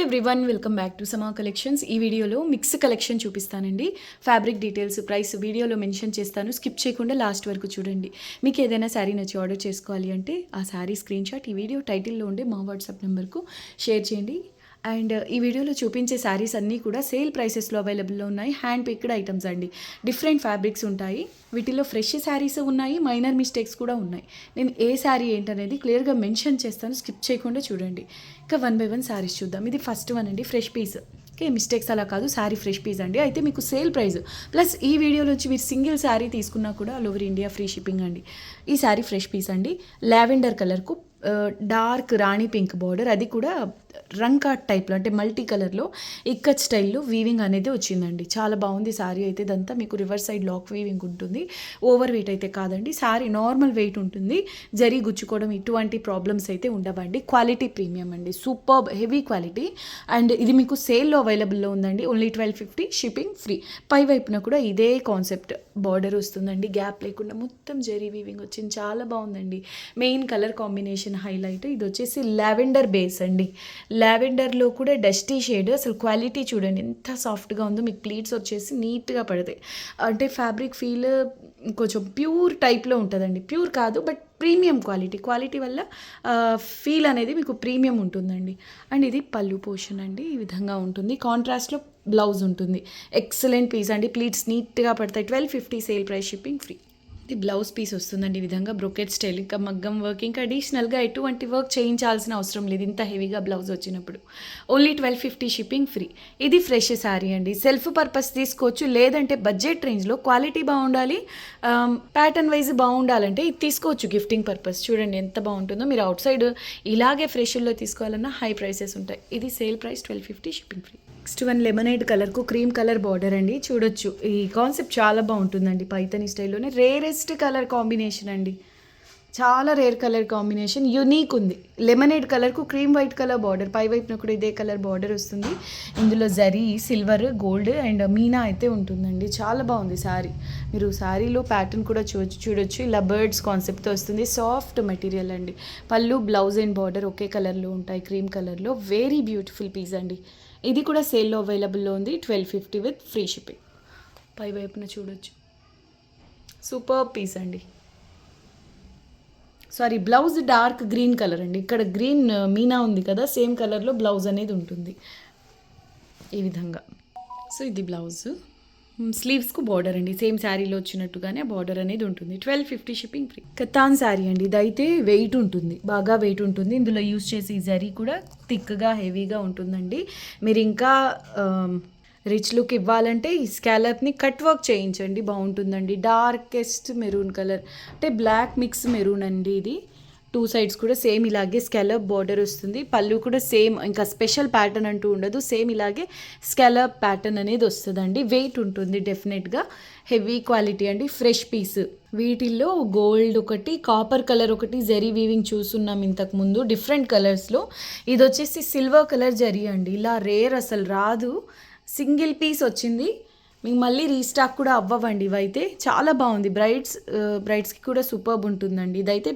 Everyone, welcome back to సమా collections. ఈ వీడియోలో మిక్స్ కలెక్షన్ చూపిస్తానండి. ఫ్యాబ్రిక్ డీటెయిల్స్, ప్రైస్ వీడియోలో మెన్షన్ చేస్తాను. స్కిప్ చేయకుండా లాస్ట్ వరకు చూడండి. మీకు ఏదైనా శారీ నచ్చి ఆర్డర్ చేసుకోవాలి అంటే ఆ శారీ స్క్రీన్ షాట్ ఈ వీడియో టైటిల్లో ఉండే మా వాట్సాప్ నెంబర్కు షేర్ చేయండి. అండ్ ఈ వీడియోలో చూపించే శారీస్ అన్నీ కూడా సేల్ ప్రైసెస్లో అవైలబుల్లో ఉన్నాయి. హ్యాండ్ పిక్డ్ ఐటమ్స్ అండి. డిఫరెంట్ ఫ్యాబ్రిక్స్ ఉంటాయి. వీటిలో ఫ్రెష్ శారీస్ ఉన్నాయి, మైనర్ మిస్టేక్స్ కూడా ఉన్నాయి. నేను ఏ శారీ ఏంటనేది క్లియర్గా మెన్షన్ చేస్తాను, స్కిప్ చేయకుండా చూడండి. ఇంకా 1 by 1 శారీస్ చూద్దాం. ఇది ఫస్ట్ వన్ అండి, ఫ్రెష్ పీస్. ఓకే, మిస్టేక్స్ అలా కాదు, శారీ ఫ్రెష్ పీస్ అండి. అయితే మీకు సేల్ ప్రైస్ ప్లస్ ఈ వీడియోలో వచ్చి మీరు సింగిల్ శారీ తీసుకున్నా కూడా all over India free shipping అండి. ఈ శారీ ఫ్రెష్ పీస్ అండి. లావెండర్ కలర్కు డార్క్ రాణి పింక్ బార్డర్, అది కూడా రంకాట్ టైప్లో అంటే మల్టీ కలర్లో ఇక్కత్ స్టైల్లో వీవింగ్ అనేది వచ్చిందండి. చాలా బాగుంది శారీ అయితే. ఇదంతా మీకు రివర్స్ సైడ్ లాక్ వీవింగ్ ఉంటుంది. ఓవర్ వెయిట్ అయితే కాదండి, శారీ నార్మల్ వెయిట్ ఉంటుంది. జరీ గుచ్చుకోవడం ఇటువంటి ప్రాబ్లమ్స్ అయితే ఉండవండి. క్వాలిటీ ప్రీమియం అండి, సూపర్ హెవీ క్వాలిటీ. అండ్ ఇది మీకు సేల్లో అవైలబుల్లో ఉందండి. Only 1250, shipping free. పై వైపున కూడా ఇదే కాన్సెప్ట్ బార్డర్ వస్తుందండి, గ్యాప్ లేకుండా మొత్తం జరీ వీవింగ్ వచ్చింది. చాలా బాగుందండి. Main colour combination highlight. ఇది వచ్చేసి లావెండర్ బేస్ అండి. లావెండర్లో కూడా డస్టీ షేడ్. అసలు క్వాలిటీ చూడండి ఎంత సాఫ్ట్గా ఉందో. మీకు ప్లీట్స్ వచ్చేసి నీట్గా పడతాయి. అంటే ఫ్యాబ్రిక్ ఫీల్ కొంచెం ప్యూర్ టైప్లో ఉంటుందండి. ప్యూర్ కాదు, బట్ ప్రీమియం క్వాలిటీ వల్ల ఫీల్ అనేది మీకు ప్రీమియం ఉంటుందండి. అండ్ ఇది పళ్ళు పోర్షన్ అండి. ఈ విధంగా ఉంటుంది. కాంట్రాస్ట్లో బ్లౌజ్ ఉంటుంది. ఎక్సలెంట్ పీస్ అండి. ప్లీట్స్ నీట్గా పడతాయి. 1250 సేల్ ప్రైస్, షిప్పింగ్ ఫ్రీ. ఇది బ్లౌజ్ పీస్ వస్తుందండి. ఈ విధంగా బ్రొకెట్ స్టైల్, ఇంకా మగ్గం వర్క్, ఇంకా అడిషనల్గా ఎటువంటి వర్క్ చేయించాల్సిన అవసరం లేదు ఇంత హెవీగా బ్లౌజ్ వచ్చినప్పుడు. Only 1250, shipping free. ఇది ఫ్రెష్ శారీ అండి. సెల్ఫ్ పర్పస్ తీసుకోవచ్చు, లేదంటే బడ్జెట్ రేంజ్లో క్వాలిటీ బాగుండాలి, ప్యాటర్న్ వైజ్ బాగుండాలంటే ఇది తీసుకోవచ్చు గిఫ్టింగ్ పర్పస్. చూడండి ఎంత బాగుంటుందో. మీరు అవుట్ సైడ్ ఇలాగే ఫ్రెష్లో తీసుకోవాలన్నా హై ప్రైసెస్ ఉంటాయి. ఇది sale price 1250, shipping free. Next one lemonade కలర్కు క్రీమ్ కలర్ బార్డర్ అండి. చూడొచ్చు, ఈ కాన్సెప్ట్ చాలా బాగుంటుందండి. పైతని స్టైల్లోనే రేరెస్ట్ కలర్ కాంబినేషన్ అండి. చాలా రేర్ కలర్ కాంబినేషన్, యూనిక్ ఉంది. లెమనేడ్ కలర్కు క్రీమ్ వైట్ కలర్ బార్డర్, పై వైపున కూడా ఇదే కలర్ బార్డర్ వస్తుంది. ఇందులో zari, silver, gold and meena అయితే ఉంటుందండి. చాలా బాగుంది శారీ. మీరు శారీలో ప్యాటర్న్ కూడా చూడొచ్చు. ఇలా బర్డ్స్ కాన్సెప్ట్తో వస్తుంది. సాఫ్ట్ మెటీరియల్ అండి. పళ్ళు, బ్లౌజ్ అండ్ బార్డర్ ఒకే కలర్లో ఉంటాయి, క్రీమ్ కలర్లో. వెరీ బ్యూటిఫుల్ పీస్ అండి. ఇది కూడా సేల్లో అవైలబుల్లో ఉంది. 1250 విత్ ఫ్రీ షిప్పింగ్. పై వైపున చూడొచ్చు, సూపర్ పీస్ అండి. Sorry, blouse dark green colour అండి. ఇక్కడ గ్రీన్ మీనా ఉంది కదా, సేమ్ కలర్లో బ్లౌజ్ అనేది ఉంటుంది ఈ విధంగా. సో ఇది బ్లౌజ్. స్లీవ్స్కు బార్డర్ అండి, సేమ్ శారీలో వచ్చినట్టుగానే బార్డర్ అనేది ఉంటుంది. 1250, షిప్పింగ్ ఫ్రీ. కతాన్ శారీ అండి. ఇదైతే వెయిట్ ఉంటుంది, బాగా వెయిట్ ఉంటుంది. ఇందులో యూజ్ చేసే జరీ కూడా థిక్గా హెవీగా ఉంటుందండి. మీరు ఇంకా రిచ్ లుక్ ఇవ్వాలంటే ఈ స్కాలప్ని కట్ వర్క్ చేయించండి, బాగుంటుందండి. డార్కెస్ట్ మెరూన్ కలర్ అంటే బ్లాక్ మిక్స్ మెరూన్ అండి. ఇది 2 సైడ్స్ కూడా సేమ్ ఇలాగే స్కాలప్ బార్డర్ వస్తుంది. పళ్ళు కూడా సేమ్, ఇంకా స్పెషల్ ప్యాటర్న్ అంటూ ఉండదు. సేమ్ ఇలాగే స్కాలప్ ప్యాటర్న్ అనేది వస్తుందండి. వెయిట్ ఉంటుంది డెఫినెట్గా. హెవీ క్వాలిటీ అండి. Fresh piece. వీటిల్లో గోల్డ్ ఒకటి, కాపర్ కలర్ ఒకటి, జరీ వీవింగ్ చూస్తున్నాం ఇంతకుముందు డిఫరెంట్ కలర్స్లో. ఇది వచ్చేసి సిల్వర్ కలర్ జరీ అండి. ఇలా రేర్ అసలు రాదు. సింగిల్ పీస్ వచ్చింది. మీకు మళ్ళీ రీస్టాక్ కూడా అవ్వండి. ఇవైతే చాలా బాగుంది. బ్రైడ్స్కి కూడా సూపర్బ్ ఉంటుందండి. ఇదైతే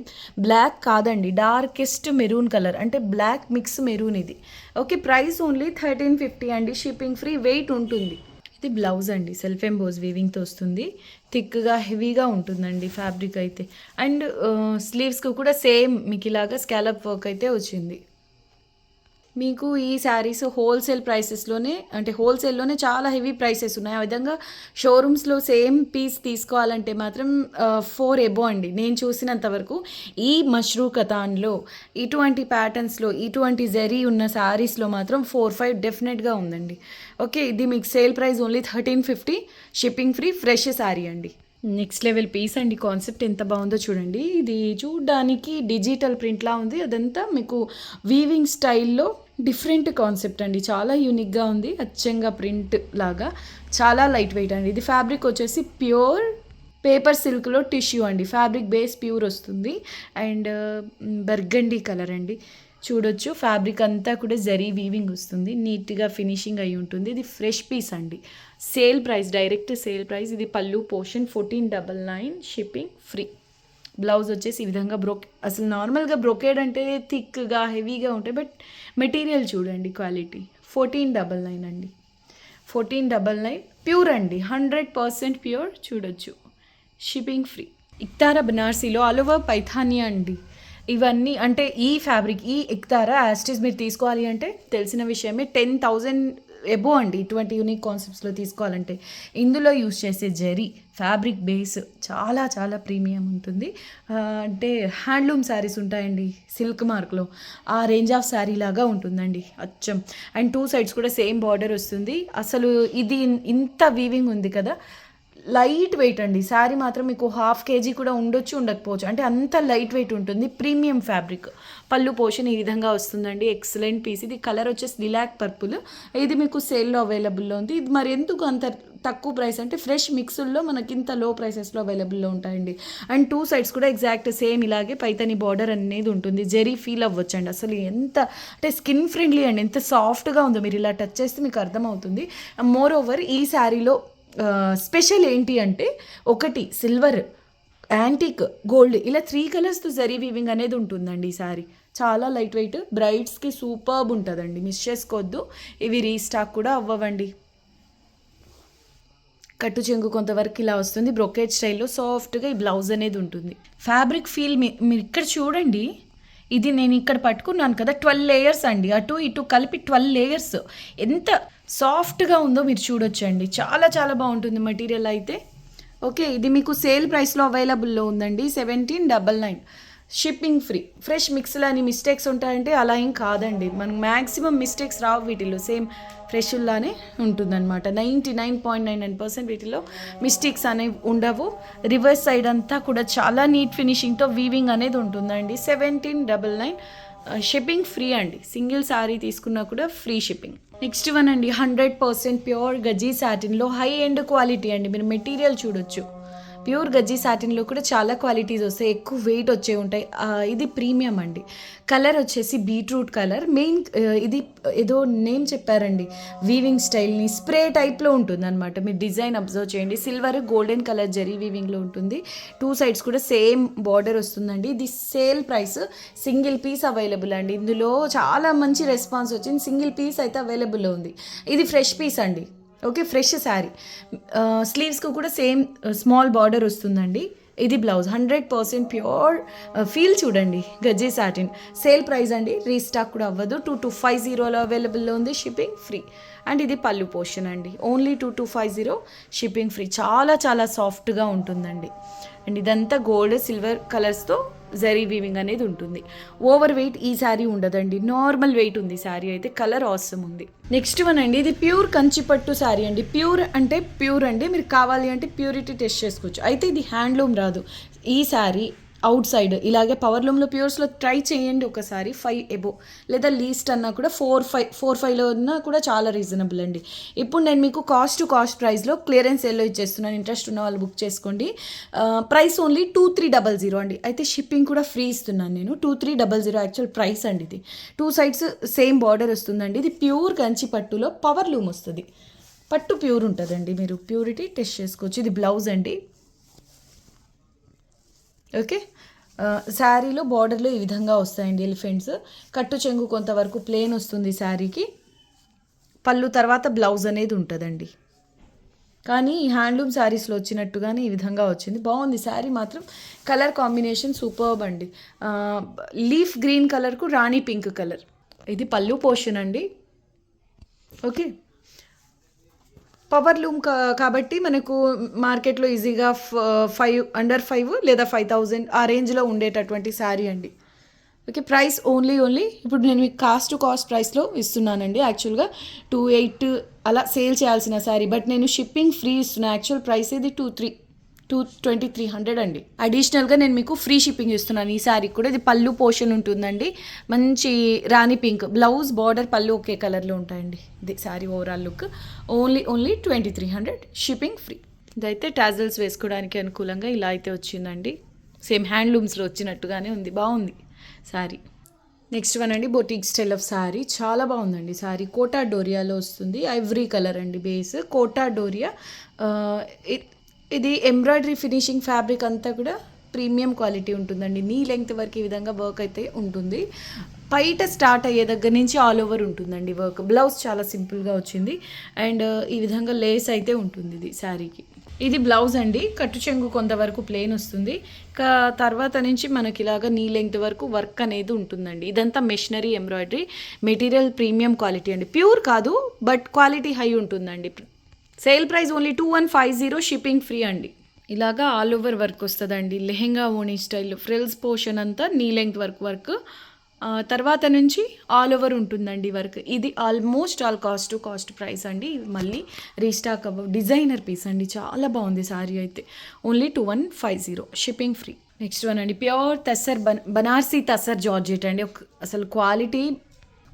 బ్లాక్ కాదండి, డార్కెస్ట్ మెరూన్ కలర్ అంటే బ్లాక్ మిక్స్ మెరూన్ ఇది. ఓకే, ప్రైస్ ఓన్లీ 1350 అండి, షిప్పింగ్ ఫ్రీ. వెయిట్ ఉంటుంది. ఇది బ్లౌజ్ అండి. సెల్ఫ్ ఎంబోస్ వీవింగ్తో వస్తుంది. థిక్గా హెవీగా ఉంటుందండి ఫ్యాబ్రిక్ అయితే. అండ్ స్లీవ్స్కి కూడా సేమ్ మీకు ఇలాగా స్కాలప్ వర్క్ అయితే వచ్చింది. మీకు ఈ శారీస్ హోల్సేల్ ప్రైసెస్లోనే, అంటే హోల్సేల్లోనే చాలా హెవీ ప్రైసెస్ ఉన్నాయి. ఆ విధంగా షోరూమ్స్లో సేమ్ పీస్ తీసుకోవాలంటే మాత్రం 4 ఎబో అండి నేను చూసినంత వరకు. ఈ మష్రూ కతాన్లో, ఇటువంటి ప్యాటర్న్స్లో, ఇటువంటి జరీ ఉన్న శారీస్లో మాత్రం 4-5 డెఫినెట్గా ఉందండి. ఓకే, ఇది మీకు sale price only 1350, shipping free. Fresh sari అండి. నెక్స్ట్ లెవెల్ పీస్ అండి. కాన్సెప్ట్ ఎంత బాగుందో చూడండి. ఇది చూడడానికి డిజిటల్ ప్రింట్లా ఉంది. అదంతా మీకు వీవింగ్ స్టైల్లో డిఫరెంట్ కాన్సెప్ట్ అండి. చాలా యూనిక్గా ఉంది. అచ్చంగా ప్రింట్ లాగా. చాలా లైట్ వెయిట్ అండి. ఇది ఫ్యాబ్రిక్ వచ్చేసి ప్యూర్ పేపర్ సిల్క్లో టిష్యూ అండి. ఫ్యాబ్రిక్ బేస్ ప్యూర్ వస్తుంది. అండ్ బర్గండీ కలర్ అండి. చూడొచ్చు, ఫ్యాబ్రిక్ అంతా కూడా జరీ వీవింగ్ వస్తుంది. నీట్గా ఫినిషింగ్ అయి ఉంటుంది. ఇది ఫ్రెష్ పీస్ అండి. Sale price, direct sale price. ఇది పళ్ళు పోర్షన్ 1499, షిప్పింగ్ ఫ్రీ. బ్లౌజ్ వచ్చేసి ఈ విధంగా అసలు నార్మల్గా బ్రొకేడ్ అంటే థిక్గా హెవీగా ఉంటాయి, బట్ మెటీరియల్ చూడండి క్వాలిటీ 1499 అండి. 1499 ప్యూర్ అండి, 100% ప్యూర్. చూడొచ్చు, shipping free. Iktara బనార్సీలో all over పైథానియా అండి. ఇవన్నీ అంటే ఈ ఫ్యాబ్రిక్, ఈ ఇక్తారా యాస్టిస్ మీరు తీసుకోవాలి అంటే తెలిసిన విషయమే, 10,000 ఎబో అండి ఇటువంటి యూనిక్ కాన్సెప్ట్స్లో తీసుకోవాలంటే. ఇందులో యూస్ చేసే జెరీ ఫ్యాబ్రిక్ బేస్ చాలా చాలా ప్రీమియం ఉంటుంది. అంటే హ్యాండ్లూమ్ శారీస్ ఉంటాయండి సిల్క్ మార్క్లో, ఆ రేంజ్ ఆఫ్ శారీ లాగా ఉంటుందండి అచ్చం. అండ్ 2 సైడ్స్ కూడా సేమ్ బార్డర్ వస్తుంది. అసలు ఇది ఇంత వీవింగ్ ఉంది కదా, లైట్ వెయిట్ అండి. శారీ మాత్రం మీకు 1/2 kg కూడా ఉండొచ్చు, ఉండకపోవచ్చు, అంటే అంత లైట్ వెయిట్ ఉంటుంది. Premium fabric. పళ్ళు పోర్షన్ ఈ విధంగా వస్తుందండి. Excellent piece. ఇది కలర్ వచ్చేసి లిలాక్ పర్పుల్. ఇది మీకు సేల్లో అవైలబుల్లో ఉంది. ఇది మరి ఎందుకు అంత తక్కువ ప్రైస్ అంటే ఫ్రెష్ మిక్సుల్లో మనకి ఇంత లో ప్రైసెస్లో అవైలబుల్లో ఉంటాయండి. అండ్ 2 సైడ్స్ కూడా ఎగ్జాక్ట్ సేమ్ ఇలాగే పైతని బార్డర్ అనేది ఉంటుంది. జెరీ ఫీల్ అవ్వచ్చండి. అసలు ఎంత అంటే స్కిన్ ఫ్రెండ్లీ అండి, ఎంత సాఫ్ట్గా ఉందో మీరు ఇలా టచ్ చేస్తే మీకు అర్థమవుతుంది. మోర్ ఓవర్ ఈ శారీలో స్పెషల్ ఏంటి అంటే, ఒకటి సిల్వర్, యాంటిక్, గోల్డ్, ఇలా 3 కలర్స్తో జరీ వీవింగ్ అనేది ఉంటుందండి. ఈ సారీ చాలా లైట్ వెయిట్, బ్రైడ్స్కి సూపర్బ్ ఉంటుందండి, మిస్ చేసుకోవద్దు. ఇవి రీస్టాక్ కూడా అవ్వవండి. కట్టు చెంగు కొంతవరకు ఇలా వస్తుంది, బ్రొకేట్ స్టైల్లో సాఫ్ట్గా ఈ బ్లౌజ్ అనేది ఉంటుంది. ఫ్యాబ్రిక్ ఫీల్ మీరు ఇక్కడ చూడండి, ఇది నేను ఇక్కడ పట్టుకున్నాను కదా, 12 లేయర్స్ అండి, అటు ఇటు కలిపి 12 లేయర్స్. ఎంత సాఫ్ట్గా ఉందో మీరు చూడొచ్చండి. చాలా చాలా బాగుంటుంది మెటీరియల్ అయితే. ఓకే, ఇది మీకు సేల్ ప్రైస్లో అవైలబుల్లో ఉందండి, 1799. Shipping free. ఫ్రెష్ మిక్స్లో అని మిస్టేక్స్ ఉంటాయంటే అలా ఏం కాదండి, మనకు మ్యాక్సిమం మిస్టేక్స్ రావు వీటిలో, సేమ్ ఫ్రెష్లానే ఉంటుందన్నమాట. 99.99% వీటిలో మిస్టేక్స్ అనేవి ఉండవు. రివర్స్ సైడ్ అంతా కూడా చాలా నీట్ ఫినిషింగ్తో వీవింగ్ అనేది ఉంటుందండి. 1799. షిప్పింగ్ ఫ్రీ అండి. సింగిల్ శారీ తీసుకున్నా కూడా ఫ్రీ షిప్పింగ్. నెక్స్ట్ వన్ అండి, 100% ప్యూర్ గజ్జీ సాటిన్లో హై ఎండ్ క్వాలిటీ అండి. మీరు మెటీరియల్ చూడొచ్చు. ప్యూర్ గజ్జీ సాటిన్లో కూడా చాలా క్వాలిటీస్ వస్తాయి, ఎక్కువ వెయిట్ వచ్చే ఉంటాయి. ఇది ప్రీమియం అండి. కలర్ వచ్చేసి బీట్రూట్ కలర్. మెయిన్ ఇది ఏదో నేమ్ చెప్పారండి, వీవింగ్ స్టైల్ని స్ప్రే టైప్లో ఉంటుంది అనమాట. మీరు డిజైన్ అబ్జర్వ్ చేయండి. సిల్వర్ గోల్డెన్ కలర్ జరీ వీవింగ్లో ఉంటుంది. 2 సైడ్స్ కూడా సేమ్ బార్డర్ వస్తుందండి. ఇది sale price, single piece available అండి. ఇందులో చాలా మంచి రెస్పాన్స్ వచ్చింది. సింగిల్ పీస్ అయితే అవైలబుల్లో ఉంది. ఇది ఫ్రెష్ పీస్ అండి. Okay, fresh sari. స్లీవ్స్కి కూడా సేమ్ స్మాల్ బార్డర్ వస్తుందండి. ఇది బ్లౌజ్. 100% ప్యూర్ ఫీల్ చూడండి. గజ్జీ సాటిన్ సేల్ ప్రైస్ అండి, రీస్టాక్ కూడా అవ్వదు. 2250లో అవైలబుల్లో ఉంది, షిప్పింగ్ ఫ్రీ. అండ్ ఇది పళ్ళు పోర్షన్ అండి, ఓన్లీ 2250, షిప్పింగ్ ఫ్రీ. చాలా చాలా సాఫ్ట్గా ఉంటుందండి. అండ్ ఇదంతా గోల్డ్ సిల్వర్ కలర్స్తో జరీ వీవింగ్ అనేది ఉంటుంది. ఓవర్ వెయిట్ ఈ శారీ ఉండదండి, నార్మల్ వెయిట్ ఉంది శారీ అయితే. కలర్ ఆసమ్ ఉంది. నెక్స్ట్ వన్ అండి, ఇది ప్యూర్ కంచిపట్టు శారీ అండి. ప్యూర్ అంటే ప్యూర్ అండి, మీరు కావాలి అంటే ప్యూరిటీ టెస్ట్ చేసుకోవచ్చు. అయితే ఇది హ్యాండ్లూమ్ రాదు. ఈ శారీ అవుట్ సైడ్ ఇలాగే పవర్లూమ్లో ప్యూర్స్లో ట్రై చేయండి ఒకసారి. 5 ఎబో లేదా లీస్ట్ అన్నా కూడా 4-5లో ఉన్నా కూడా చాలా రీజనబుల్ అండి. ఇప్పుడు నేను మీకు కాస్ట్ టు కాస్ట్ ప్రైస్లో క్లియరెన్స్ సేల్లో ఇచ్చేస్తున్నాను. ఇంట్రెస్ట్ ఉన్న వాళ్ళు బుక్ చేసుకోండి. ప్రైస్ ఓన్లీ 2300 అండి. అయితే షిప్పింగ్ కూడా ఫ్రీ ఇస్తున్నాను నేను. 2300 యాక్చువల్ ప్రైస్ అండి. ఇది 2 సైడ్స్ సేమ్ బార్డర్ వస్తుందండి. ఇది ప్యూర్ కంచి పట్టులో పవర్లూమ్ వస్తుంది. పట్టు ప్యూర్ ఉంటుందండి, మీరు ప్యూరిటీ టెస్ట్ చేసుకోవచ్చు. ఇది బ్లౌజ్ అండి. ఓకే, శారీలో బార్డర్లో ఈ విధంగా వస్తాయండి ఎలిఫెంట్స్. కట్టు చెంగు కొంతవరకు ప్లేన్ వస్తుంది శారీకి. పళ్ళు తర్వాత బ్లౌజ్ అనేది ఉంటుందండి. కానీ ఈ హ్యాండ్లూమ్ శారీస్లో వచ్చినట్టుగానే ఈ విధంగా వచ్చింది. బాగుంది శారీ మాత్రం. కలర్ కాంబినేషన్ సూపర్బ్ అండి. లీఫ్ గ్రీన్ కలర్కు రాణి పింక్ కలర్. ఇది పళ్ళు పోర్షన్ అండి. ఓకే, పవర్ లూమ్ కాబట్టి మనకు మార్కెట్లో ఈజీగా 5 లేదా 5000 ఆ రేంజ్లో ఉండేటటువంటి శారీ అండి. ఓకే, ప్రైస్ ఓన్లీ ఇప్పుడు నేను మీకు కాస్ట్ టు కాస్ట్ ప్రైస్లో ఇస్తున్నానండి. యాక్చువల్గా 28 అలా సేల్ చేయాల్సిన శారీ, బట్ నేను షిప్పింగ్ ఫ్రీ ఇస్తున్నాను. యాక్చువల్ ప్రైస్ ఇది 2300 అండి. అడిషనల్గా నేను మీకు ఫ్రీ షిప్పింగ్ ఇస్తున్నాను ఈ శారీకి కూడా. ఇది పళ్ళు పోర్షన్ ఉంటుందండి, మంచి రాణి పింక్. బ్లౌజ్ బార్డర్ పళ్ళు ఒకే కలర్లో ఉంటాయండి. ఇది sari overall look. Only 2300, shipping free. ఇదైతే టాజల్స్ వేసుకోవడానికి అనుకూలంగా ఇలా అయితే వచ్చిందండి. సేమ్ హ్యాండ్లూమ్స్లో వచ్చినట్టుగానే ఉంది, బాగుంది శారీ. నెక్స్ట్ వన్ అండి, బొటిక్ స్టైల్ ఆఫ్ శారీ. చాలా బాగుందండి శారీ. కోటా డోరియాలో వస్తుంది. ఐవరీ కలర్ అండి బేస్. కోటా డోరియా. ఇది ఎంబ్రాయిడరీ ఫినిషింగ్ ఫ్యాబ్రిక్ అంతా కూడా ప్రీమియం క్వాలిటీ ఉంటుందండి. నీ లెంగ్త్ వరకు ఈ విధంగా వర్క్ అయితే ఉంటుంది. బయట స్టార్ట్ అయ్యే దగ్గర నుంచి ఆల్ ఓవర్ ఉంటుందండి వర్క్. బ్లౌజ్ చాలా సింపుల్గా వచ్చింది అండ్ ఈ విధంగా లేస్ అయితే ఉంటుంది ఇది శారీకి. ఇది బ్లౌజ్ అండి. కట్టు చెంగు కొంతవరకు ప్లెయిన్ వస్తుంది. తర్వాత నుంచి మనకి ఇలాగా నీ లెంగ్త్ వరకు వర్క్ అనేది ఉంటుందండి. ఇదంతా machinery embroidery, material premium quality అండి. ప్యూర్ కాదు బట్ క్వాలిటీ హై ఉంటుందండి. Sale price only 2150, shipping free అండి. ఇలాగా ఆల్ ఓవర్ వర్క్ వస్తుందండి. లెహెంగా ఓణీ స్టైల్ ఫ్రిల్స్ పోర్షన్ అంతా నీ లెంగ్త్ వర్క్ తర్వాత నుంచి ఆల్ ఓవర్ ఉంటుందండి వర్క్. ఇది ఆల్మోస్ట్ ఆల్ కాస్ట్ ప్రైస్ అండి. మళ్ళీ రీస్టాక్ డిజైనర్ పీస్ అండి. చాలా బాగుంది సారీ అయితే. Only 2150, shipping free. Next one అండి, ప్యూర్ తస్సర్ బనార్సీ తస్సర్ జార్జెట్ అండి. అసలు క్వాలిటీ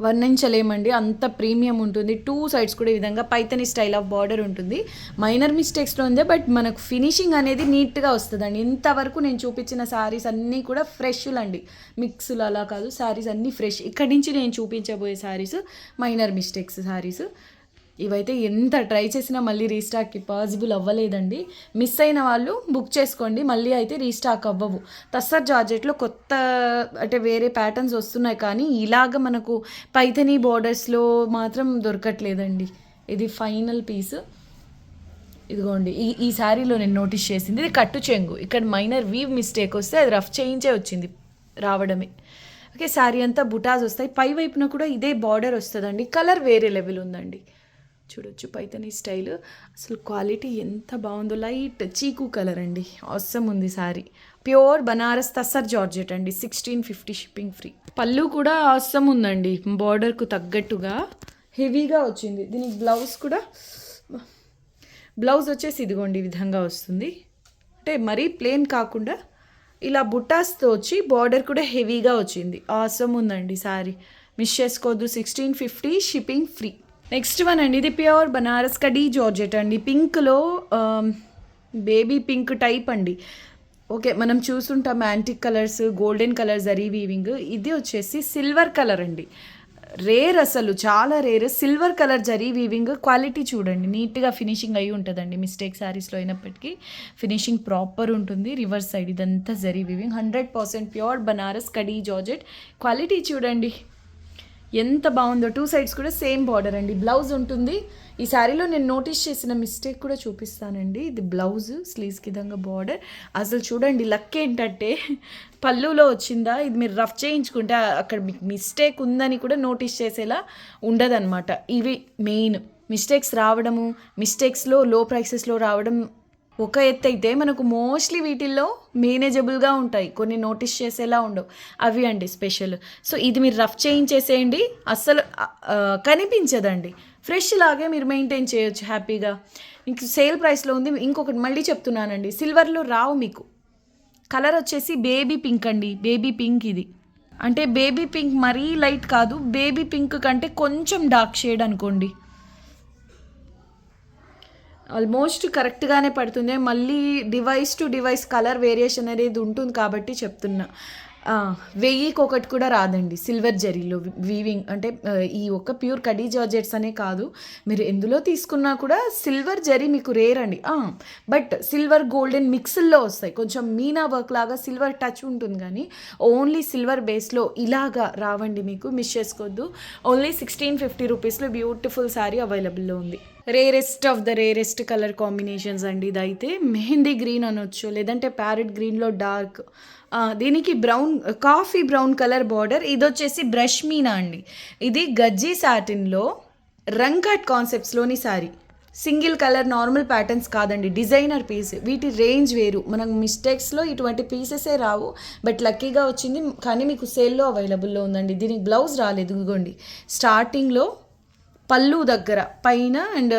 వర్ణించలేమండి, అంత ప్రీమియం ఉంటుంది. 2 సైడ్స్ కూడా ఈ విధంగా పైతని స్టైల్ ఆఫ్ బార్డర్ ఉంటుంది. మైనర్ మిస్టేక్స్లో ఉందే బట్ మనకు ఫినిషింగ్ అనేది నీట్గా వస్తుందండి. ఇంతవరకు నేను చూపించిన శారీస్ అన్నీ కూడా ఫ్రెష్లు అండి, మిక్స్లు అలా కాదు. శారీస్ అన్నీ ఫ్రెష్. ఇక్కడి నుంచి నేను చూపించబోయే శారీస్ మైనర్ మిస్టేక్స్ శారీస్. ఇవైతే ఎంత ట్రై చేసినా మళ్ళీ రీస్టాక్కి పాసిబుల్ అవ్వలేదండి. మిస్ అయిన వాళ్ళు బుక్ చేసుకోండి, మళ్ళీ అయితే రీస్టాక్ అవ్వవు. తస్సర్ జార్జెట్లో కొత్త అంటే వేరే ప్యాటర్న్స్ వస్తున్నాయి కానీ ఇలాగ మనకు పైథనీ బార్డర్స్లో మాత్రం దొరకట్లేదండి. ఇది ఫైనల్ పీస్. ఇదిగోండి ఈ శారీలో నేను నోటీస్ చేసింది ఇది కట్టు చెంగు. ఇక్కడ మైనర్ వీవ్ మిస్టేక్ వస్తే అది రఫ్ చేయించే వచ్చింది రావడమే. ఓకే, శారీ అంతా బుటాస్ వస్తాయి. పై వైపున కూడా ఇదే బార్డర్ వస్తుందండి. కలర్ వేరే లెవెల్ ఉందండి. చూడొచ్చు పైతనీ స్టైల్. అసలు క్వాలిటీ ఎంత బాగుందో. లైట్ చీకు కలర్ అండి. ఆసమ్ ఉంది శారీ. ప్యూర్ బనారస్ తస్సర్ జార్జెట్ అండి. 1650, షిప్పింగ్ ఫ్రీ. పళ్ళు కూడా ఆసమ్ ఉందండి. బార్డర్కు తగ్గట్టుగా హెవీగా వచ్చింది. దీనికి బ్లౌజ్ వచ్చేసి ఇదిగోండి ఈ విధంగా వస్తుంది. అంటే మరీ ప్లెయిన్ కాకుండా ఇలా బుట్టాస్తో వచ్చి బార్డర్ కూడా హెవీగా వచ్చింది. ఆసమ్ ఉందండి శారీ. మిస్ చేసుకోవద్దు. 1650, షిప్పింగ్ ఫ్రీ. నెక్స్ట్ వన్ అండి, ఇది ప్యూర్ బనారస్ కడీ జార్జెట్ అండి. పింక్లో బేబీ పింక్ టైప్ అండి. ఓకే, మనం చూస్తుంటాం antique colours, golden colour zari weaving. ఇది వచ్చేసి సిల్వర్ కలర్ అండి. రేర్, అసలు చాలా rare. Silver colour zari weaving. Quality చూడండి, నీట్గా ఫినిషింగ్ అయి ఉంటుందండి. మిస్టేక్ శారీస్లో అయినప్పటికీ ఫినిషింగ్ ప్రాపర్ ఉంటుంది. రివర్స్ సైడ్ ఇదంతా zari weaving. 100% pure Banaras khadi georgette. Quality చూడండి ఎంత బాగుందో. 2 సైడ్స్ కూడా సేమ్ బార్డర్ అండి. బ్లౌజ్ ఉంటుంది. ఈ శారీలో నేను నోటీస్ చేసిన మిస్టేక్ కూడా చూపిస్తానండి. ఇది బ్లౌజ్, స్లీవ్స్కి విధంగా బార్డర్. అసలు చూడండి లక్ ఏంటంటే పళ్ళులో వచ్చిందా, ఇది మీరు రఫ్ చేయించుకుంటే అక్కడ మీకు మిస్టేక్ ఉందని కూడా నోటీస్ చేసేలా ఉండదన్నమాట. ఇవి మెయిన్ మిస్టేక్స్ రావడము, మిస్టేక్స్లో లో ప్రైసెస్లో రావడం ఒక ఎత్తు అయితే, మనకు మోస్ట్లీ వీటిల్లో మేనేజబుల్గా ఉంటాయి, కొన్ని నోటీస్ చేసేలా ఉండవు. అవి అండి స్పెషల్. సో ఇది మీరు రఫ్ చేయించేసేయండి, అస్సలు కనిపించదండి. ఫ్రెష్ లాగే మీరు మెయింటైన్ చేయొచ్చు హ్యాపీగా. మీకు సేల్ ప్రైస్లో ఉంది. ఇంకొకటి మళ్ళీ చెప్తున్నానండి, సిల్వర్లో రావు మీకు. కలర్ వచ్చేసి బేబీ పింక్ అండి. బేబీ పింక్ ఇది. అంటే బేబీ పింక్ మరీ లైట్ కాదు, బేబీ పింక్ కంటే కొంచెం డార్క్ షేడ్ అనుకోండి. ఆల్మోస్ట్ కరెక్ట్గానే పడుతుంది. మళ్ళీ device to device colour variation అనేది ఉంటుంది కాబట్టి చెప్తున్నా. 1000కి ఒకటి కూడా రాదండి సిల్వర్ జరీలో వీవింగ్. అంటే ఈ ఒక్క ప్యూర్ కడీ జార్జెట్స్ అనే కాదు, మీరు ఎందులో తీసుకున్నా కూడా సిల్వర్ జరీ మీకు రేర్ అండి. బట్ సిల్వర్ గోల్డెన్ మిక్స్ల్లో వస్తాయి. కొంచెం మీనా వర్క్ లాగా సిల్వర్ టచ్ ఉంటుంది కానీ ఓన్లీ సిల్వర్ బేస్లో ఇలాగా రావండి మీకు. మిస్ చేసుకోవద్దు. ఓన్లీ 1650 రూపీస్లో బ్యూటిఫుల్ శారీ అవైలబుల్లో ఉంది. Rarest of the rarest colour combinations అండి. ఇదైతే మెహందీ గ్రీన్ అనొచ్చు, లేదంటే ప్యారెట్ గ్రీన్లో డార్క్, దీనికి brown, coffee brown colour border. ఇది వచ్చేసి బ్రష్ మీనా అండి. ఇది గజ్జీ సాటిన్లో రంకట్ కాన్సెప్ట్స్లోని sari. Single colour normal patterns కాదండి, డిజైనర్ పీస్. వీటి రేంజ్ వేరు. మనకు మిస్టేక్స్లో ఇటువంటి పీసెసే రావు, బట్ లక్కీగా వచ్చింది. కానీ మీకు సేల్లో అవైలబుల్లో ఉందండి. దీనికి బ్లౌజ్ రాలేదు. ఇదిగోండి స్టార్టింగ్లో పళ్ళు దగ్గర పైన అండ్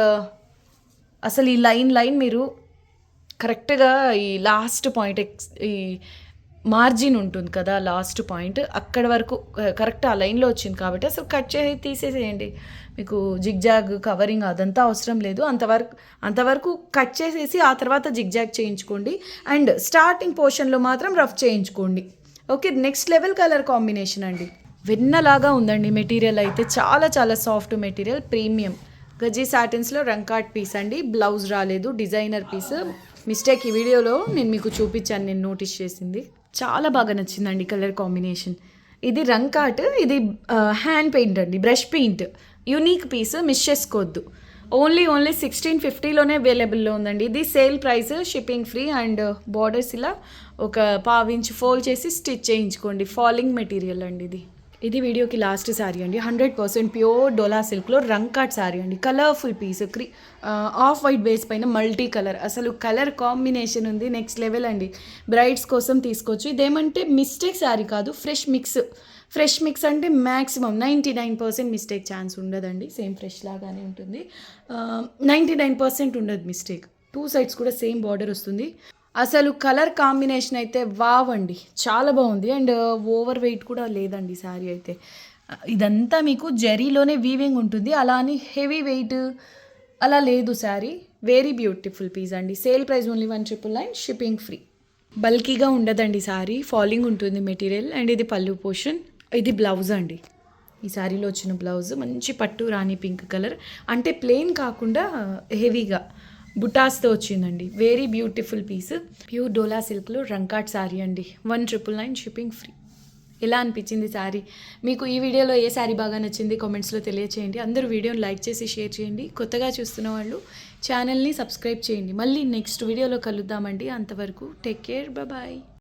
అసలు ఈ లైన్ మీరు కరెక్ట్గా ఈ లాస్ట్ పాయింట్, ఈ మార్జిన్ ఉంటుంది కదా లాస్ట్ పాయింట్, అక్కడ వరకు కరెక్ట్ ఆ లైన్లో వచ్చింది కాబట్టి అసలు కట్ చేసి తీసేసేయండి. మీకు జిగ్జాగ్ కవరింగ్ అదంతా అవసరం లేదు. అంతవరకు కట్ చేసేసి ఆ తర్వాత జిగ్జాగ్ చేయించుకోండి. అండ్ స్టార్టింగ్ పోర్షన్లో మాత్రం రఫ్ చేయించుకోండి. Okay, next level colour combination అండి. వెన్నలాగా ఉందండి మెటీరియల్ అయితే. చాలా చాలా సాఫ్ట్ మెటీరియల్, ప్రీమియం గజీ సాటిన్స్లో రంకాట్ పీస్ అండి. బ్లౌజ్ రాలేదు, డిజైనర్ పీస్. మిస్టేక్ ఈ వీడియోలో నేను మీకు చూపించాను, నేను నోటీస్ చేసింది. చాలా బాగా నచ్చిందండి కలర్ కాంబినేషన్. ఇది రంకాట్, ఇది హ్యాండ్ పెయింట్ అండి, brush paint. Unique piece, miss చేసుకోవద్దు. ఓన్లీ 1650లోనే అవైలబుల్లో ఉందండి. ఇది sale price, shipping free and borders ఇలా ఒక పావించి ఫోల్డ్ చేసి స్టిచ్ చేయించుకోండి. ఫాలింగ్ మెటీరియల్ అండి ఇది. ఇది వీడియోకి లాస్ట్ శారీ అండి. 100% ప్యూర్ డోలా సిల్క్లో రంకాట్ శారీ అండి. Colourful piece, off white base పైన మల్టీ కలర్. అసలు కలర్ కాంబినేషన్ ఉంది నెక్స్ట్ లెవెల్ అండి. బ్రైడ్స్ కోసం తీసుకోవచ్చు. ఇదేమంటే మిస్టేక్ శారీ కాదు, ఫ్రెష్ మిక్స్ అంటే మ్యాక్సిమం 99% మిస్టేక్ ఛాన్స్ ఉండదండి. సేమ్ ఫ్రెష్ లాగానే ఉంటుంది. 99% ఉండదు మిస్టేక్. 2 సైడ్స్ కూడా సేమ్ బార్డర్ వస్తుంది. అసలు కలర్ కాంబినేషన్ అయితే వావ్ అండి, చాలా బాగుంది. అండ్ ఓవర్ వెయిట్ కూడా లేదండి శారీ అయితే. ఇదంతా మీకు జరీలోనే వీవింగ్ ఉంటుంది, అలా అని హెవీ వెయిట్ అలా లేదు శారీ. వెరీ బ్యూటిఫుల్ పీస్ అండి. Sale price only 1999, shipping free. బల్కీగా ఉండదండి శారీ, ఫాలింగ్ ఉంటుంది మెటీరియల్. అండ్ ఇది పళ్ళు పోర్షన్, ఇది బ్లౌజ్ అండి. ఈ శారీలో వచ్చిన బ్లౌజ్ మంచి పట్టు రాణి పింక్ కలర్, అంటే ప్లెయిన్ కాకుండా హెవీగా బుటాస్తో వచ్చిందండి. వెరీ బ్యూటిఫుల్ పీస్, ప్యూర్ డోలా సిల్క్లో రంకాట్ శారీ అండి. 1999, షిప్పింగ్ ఫ్రీ. ఎలా అనిపించింది శారీ మీకు? ఈ వీడియోలో ఏ శారీ బాగా నచ్చింది కామెంట్స్లో తెలియచేయండి. అందరూ వీడియోని లైక్ చేసి షేర్ చేయండి. కొత్తగా చూస్తున్న వాళ్ళు ఛానల్ని సబ్స్క్రైబ్ చేయండి. మళ్ళీ నెక్స్ట్ వీడియోలో కలుద్దామండి. అంతవరకు టేక్ కేర్, బాయ్.